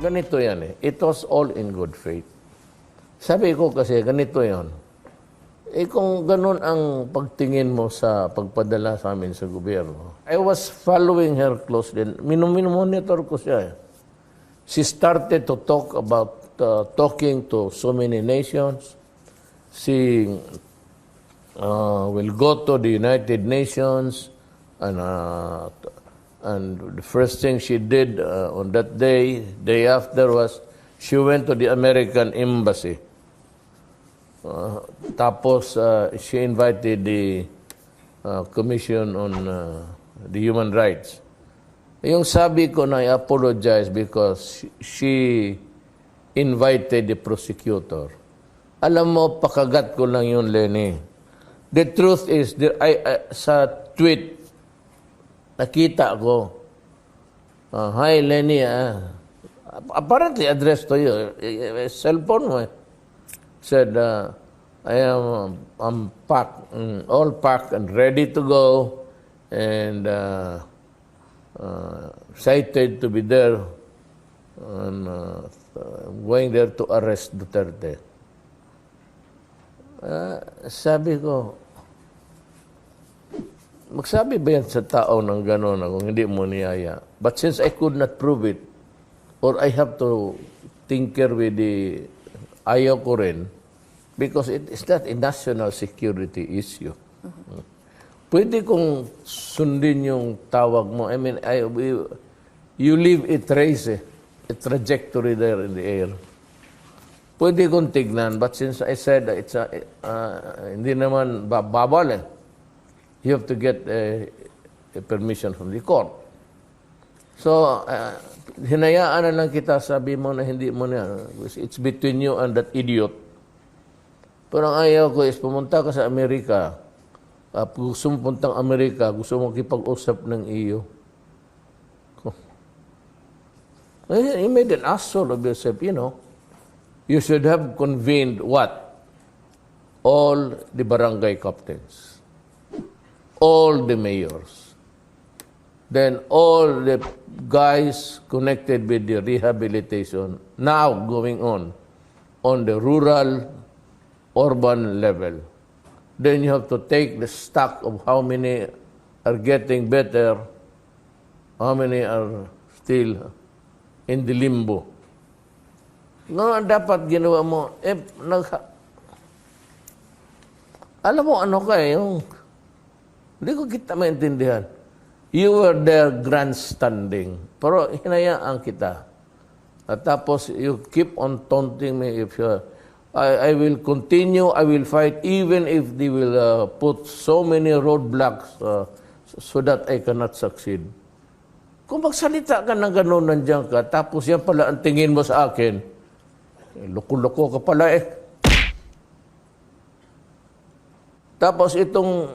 ganito yan eh. It was all in good faith. Sabi ko kasi, ganito yan. Kung ganun ang pagtingin mo sa pagpadala sa amin sa gobyerno, I was following her closely. Monitor ko siya. She started to talk about talking to so many nations. She will go to the United Nations, and the first thing she did on that day after was she went to the American Embassy. Tapos, she invited the Commission on the Human Rights. Yung sabi ko na I apologize because she invited the prosecutor. Alam mo, pakagat ko lang yun, Leni. The truth is, sa tweet, nakita ko, hi, Leni, apparently addressed to you, cellphone mo eh. Said, I'm packed, all packed and ready to go, and excited to be there, and going there to arrest Duterte. Sabi ko, magsabi ba yan sa tao ng gano'n kung hindi mo niyaya? But since I could not prove it, or I have to tinker with the ayaw ko rin, because it is not a national security issue. Pwede kong sundin yung tawag mo. I mean, you leave a trace, a trajectory there in the air. Pwede kong tignan, but since I said it's hindi naman babal eh. You have to get a permission from the court. So, hinayaan na lang kita, sabi mo na hindi mo na. It's between you and that idiot. Pero ang ayaw ko is pumunta ka sa Amerika. Gusto mo puntang Amerika, gusto mo kipag-usap ng iyo. You made an asshole of yourself, you know. You should have convened what? All the barangay captains. All the mayors. Then all the guys connected with the rehabilitation now going on the rural, urban level. Then you have to take the stock of how many are getting better, how many are still in the limbo. No, dapat ginawa mo, alam mo ano ka yung, hindi ko kita maintindihan. You were there grandstanding, pero hinayaan kita. At tapos, you keep on taunting me if I will continue, I will fight, even if they will put so many roadblocks so that I cannot succeed. Kung magsalita ka ng gano'n, nandiyan ka, tapos yan pala ang tingin mo sa akin, loko-loko ka pala eh. Tapos itong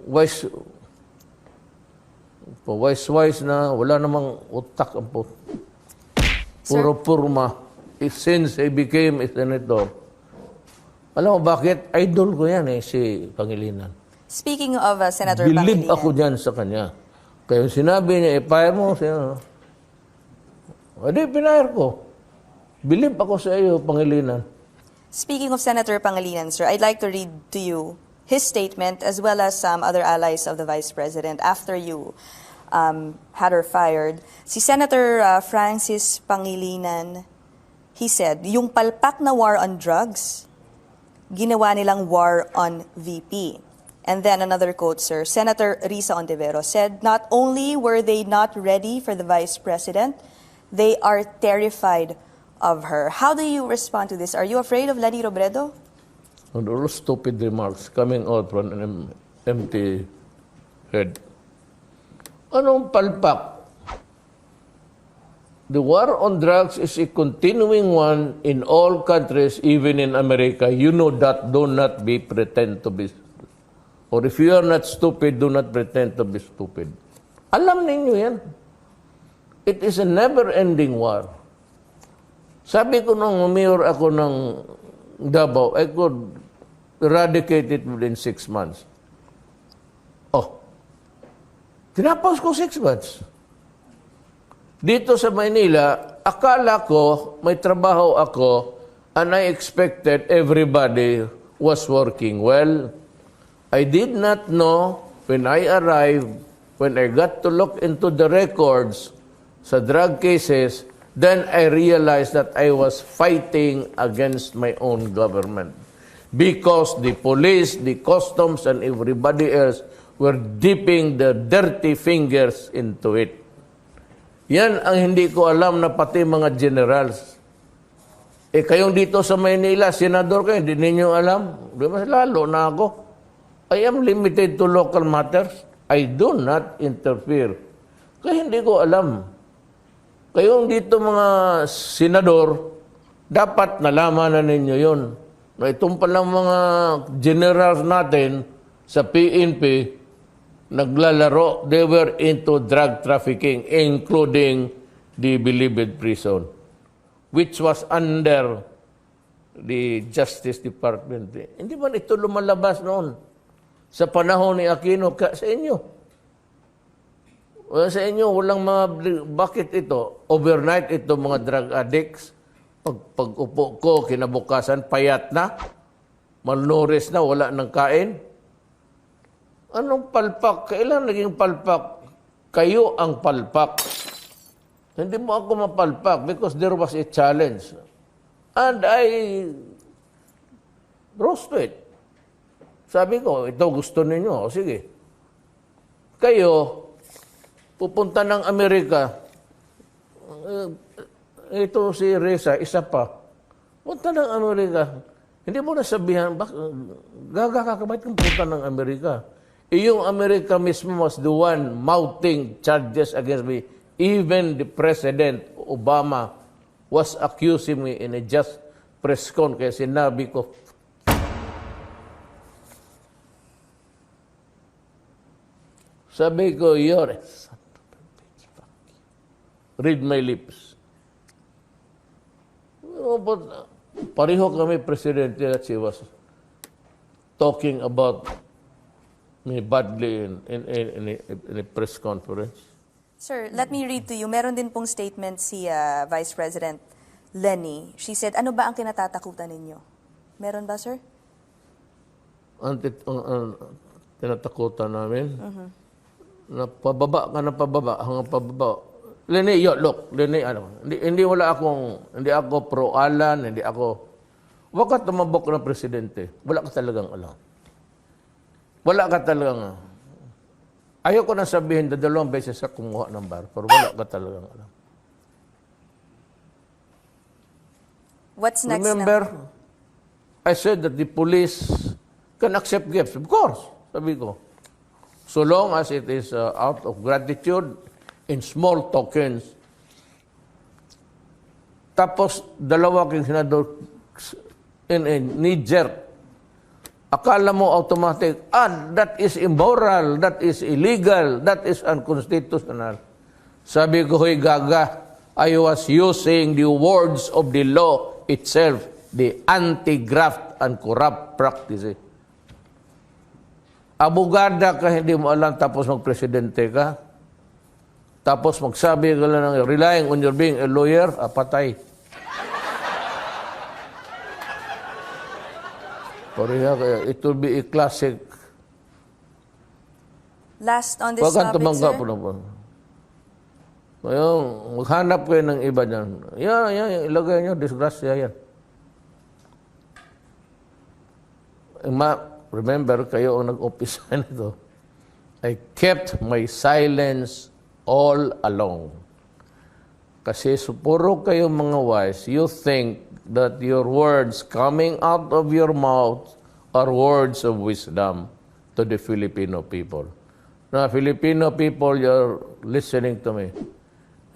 wise na wala namang utak ang puro purma. Since I became a senator, alam mo bakit? Idol ko yan eh, si Pangilinan. Speaking of Senator Pangilinan. Believe ako dyan sa kanya. Kaya sinabi niya, i-fire mo siya. Hindi, pinire ko. Believe ako sa iyo, Pangilinan. Speaking of Senator Pangilinan, sir, I'd like to read to you his statement as well as some other allies of the Vice President after you had her fired. Si Senator Francis Pangilinan, he said, yung palpak na war on drugs, ginawa nilang war on VP. And then another quote, sir, Senator Risa Ontiveros said, not only were they not ready for the Vice President, they are terrified of her. How do you respond to this? Are you afraid of Leni Robredo? And all stupid remarks coming out from an empty head. Anong palpak? The war on drugs is a continuing one in all countries, even in America. You know that. Do not be pretend to be. Or if you are not stupid, do not pretend to be stupid. Alam ninyo yan. It is a never-ending war. Sabi ko nung mayor ako ng Davao, I could eradicate it within 6 months. Oh, tinapos ko 6 months. Dito sa Maynila, akala ko may trabaho ako and I expected everybody was working well. I did not know when I arrived, when I got to look into the records sa drug cases, then I realized that I was fighting against my own government. Because the police, the customs, and everybody else were dipping their dirty fingers into it. Yan ang hindi ko alam na pati mga generals. Kayong dito sa Maynila, senador kayo, hindi ninyo alam. Di mas lalo na ako. I am limited to local matters. I do not interfere. Kaya hindi ko alam. Kayong dito mga senador, dapat nalaman na ninyo yun. Na itong palang mga generals natin sa PNP, naglalaro, they were into drug trafficking, including the Bilibid prison, which was under the Justice Department. Hindi ba ito lumalabas noon? Sa panahon ni Aquino, sa inyo. Sa inyo, walang mga, bakit ito? Overnight ito mga drug addicts. Pag-upo ko, kinabukasan, payat na, malnourished na, wala nang kain. Anong palpak? Kailan naging palpak? Kayo ang palpak. Hindi mo ako mapalpak because there was a challenge. And I rose to it. Sabi ko, ito gusto ninyo. O sige. Kayo, pupunta ng Amerika. Ito si Reza, isa pa. Punta ng Amerika. Hindi mo nasabihan, gaga ka, bakit kang punta ng Amerika? Yung Amerika mismo was the one mouthing charges against me. Even the President Obama was accusing me in a just press con. Kaya sinabi ko, sabi ko, read my lips. But pareho kami presidente that she was talking about me badly in a press conference. Sir, let me read to you. Meron din pong statement si Vice President Leni. She said, ano ba ang kinatatakutan ninyo? Meron ba, sir? Ang tinatakutan namin, na pababa ka na pababa, hanggang pababa. Leni, look, Leni, hindi ako pro-Alan, hindi ako, wag ka tumabok ng presidente. Wala ka talagang alam. Wala ka talagang, ayaw ko na sabihin na 2 beses sa kumuha ng bar, pero wala ka talagang alam. What's next Remember, now? I said that the police can accept gifts. Of course, sabi ko. So long as it is out of gratitude, in small tokens. Tapos, 2 king senador in Niger. Akala mo automatic, that is immoral, that is illegal, that is unconstitutional. Sabi ko, hoy gaga, I was using the words of the law itself, the anti-graft and corrupt practices. Abogada ka, hindi mo alam, tapos magpresidente ka. Tapos magsabi ka lang ng relying on your being a lawyer, patay. Pareha kaya, it will be a classic. Last on this Huwag kang topic, tumanggap sir. po na po. Ngayon, maghanap kayo ng iba dyan. Yan, ilagay nyo, disgrasya yan. Remember, kayo ang nag-umpisa nito. I kept my silence all along. Kasi puro kayo mga wise, you think that your words coming out of your mouth are words of wisdom to the Filipino people. Na Filipino people, you're listening to me.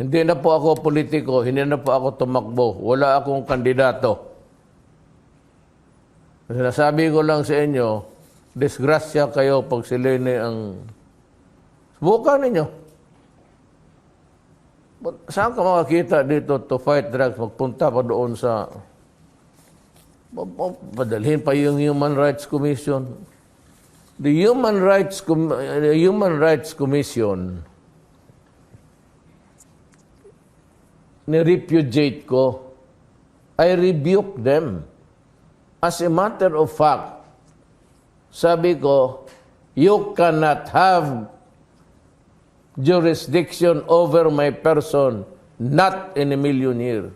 Hindi na po ako politiko, hindi na po ako tumakbo, wala akong kandidato. Sinasabi ko lang sa inyo, disgrasya kayo pag si Leni ang subukan ninyo. Saan ka makakita dito to fight drugs? Magpunta pa doon sa padalhin pa yung Human Rights Commission. The Human Rights Commission ni-repudiate ko. I rebuke them. As a matter of fact, sabi ko, you cannot have jurisdiction over my person, not in a million years.